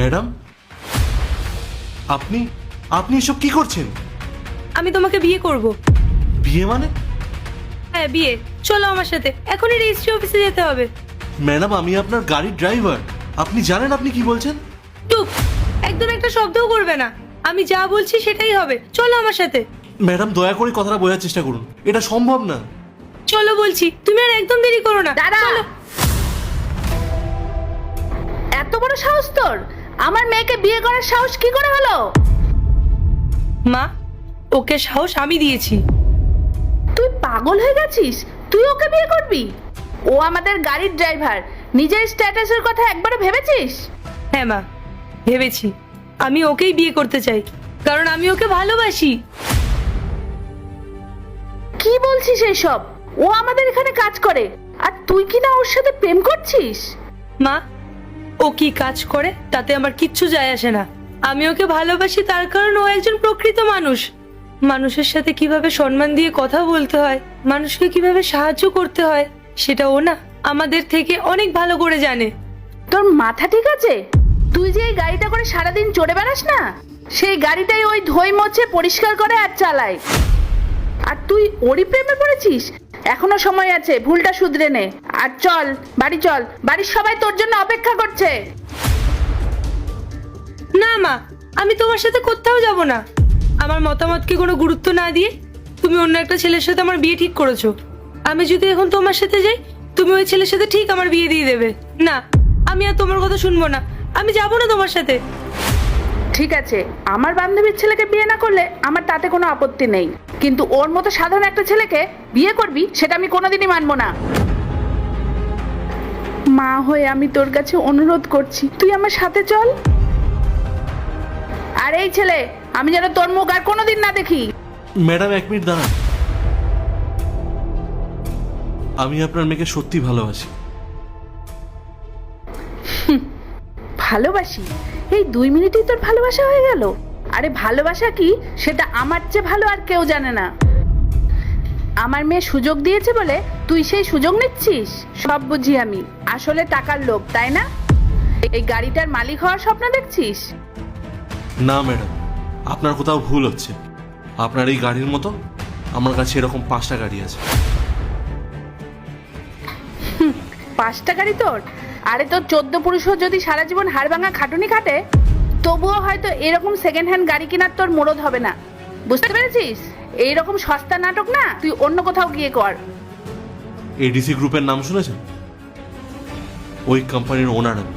Madam, আপনি আপনি এসব কি করছেন? আমি তোমাকে বিয়ে করব। বিয়ে মানে? হ্যাঁ বিয়ে, চলো আমার সাথে, এখনই রেজিস্ট্রি অফিসে যেতে হবে। ম্যাডাম, আমি আপনার গাড়ির ড্রাইভার। আপনি জানেন আপনি কি বলছেন? চুপ, একদম একটা শব্দও করবে না। আমি যা বলছি সেটাই হবে, চলো আমার সাথে। ম্যাডাম, দয়া করে কথাটা বোঝার চেষ্টা করুন, এটা সম্ভব না। চলো বলছি, তুমি আর একদম দেরি করো না। দাঁড়া। চলো। এত বড় সাহস তোর! আমার মেয়েকে বিয়ে করার সাহস কি করে হলো? মা, ওকে সাহস আমি দিয়েছি। তুই পাগল হয়ে গেছিস? তুই ওকে বিয়ে করবি? ও আমাদের গাড়ির ড্রাইভার, নিজের স্ট্যাটাসের কথা একবারও ভেবেছিস? হ্যাঁ মা, ভেবেছি। আমি ওকেই বিয়ে করতে চাই, কারণ আমি ওকে ভালোবাসি। কি বলছিস এসব? ও আমাদের এখানে কাজ করে, আর তুই কি না ওর সাথে প্রেম করছিস? মা, ও কি কাজ করে তাতে আমার কিচ্ছু যায় আসে না। আমি ওকে ভালোবাসি তার কারণ ও একজন প্রকৃত মানুষ। মানুষের সাথে কিভাবে সম্মান দিয়ে কথা বলতে হয়, মানুষকে কিভাবে সাহায্য করতে হয়, সেটা ও না আমাদের থেকে অনেক ভালো করে জানে। তোর মাথা ঠিক আছে? তুই যে এই গাড়িটা করে সারাদিন চড়ে বেড়াস না, সেই গাড়িটাই ওই ধুই মোছে পরিষ্কার করে আর চালায়। আর তুই ওরই প্রেমে পড়েছিস? এখনো সময় আছে, ভুলটা শুধরে নে। আর চল বাড়ি চল, বাড়ির সবাই তোর জন্য অপেক্ষা করছে। না মা, আমি তোমার সাথে কোথাও যাব না। আমার মতামতকে কোনো গুরুত্ব না দিয়ে তুমি অন্য একটা ছেলের সাথে আমার বিয়ে ঠিক করেছো। আমি যদি এখন তোমার সাথে যাই, তুমি ওই ছেলের সাথে ঠিক আমার বিয়ে দিয়ে দেবে। না, আমি আর তোমার কথা শুনবো না, আমি যাব না তোমার সাথে। ঠিক আছে, আমার বান্ধবীর ছেলেকে বিয়ে না করলে আমার তাতে কোনো আপত্তি নেই, কিন্তু ওর মতো সাধারণ একটা ছেলেকে বিয়ে করবি সেটা আমি কোনোদিনই মানবো না। মা হয়ে আমি তোর কাছে অনুরোধ করছি, তুই আমার সাথে চল। আর এই ছেলে, আমি যেন তোর মুখ আর কোনোদিন না দেখি। ম্যাডাম, 1 মিনিট দাঁড়ান। আমি আপনার মেয়েকে সত্যি ভালোবাসি। ভালোবাসি? এই 2 মিনিটেই তোর ভালোবাসা হয়ে গেল? আরে ভালোবাসা কি সেটা আমার চেয়ে ভালো আর কেউ জানে না। আমার মেয়ে সুযোগ দিয়েছে বলে তুই সেই সুযোগ নিচ্ছিস? সব বুঝি আমি, আসলে টাকার লোভ, তাই না? এই গাড়িটার মালিক হওয়ার স্বপ্ন দেখছিস? না ম্যাডাম, আপনার কোথাও ভুল হচ্ছে। আপনার এই গাড়ির মতো আমার কাছে এরকম 5টা গাড়ি আছে। 5টা গাড়ি তোর? আরে তোর 14 পুরুষও যদি সারা জীবন হাড়ভাঙা খাটুনি খাটে, তবুও হয়তো এরকম সেকেন্ড হ্যান্ড গাড়ি কেনার তোর মুরদ হবে না। বুঝতে পেরেছিস? এইরকম সস্তা নাটক না তুই অন্য কোথাও গিয়ে কর। এডিসি গ্রুপের নাম শুনেছেন? ওই কোম্পানির ওনার আমি।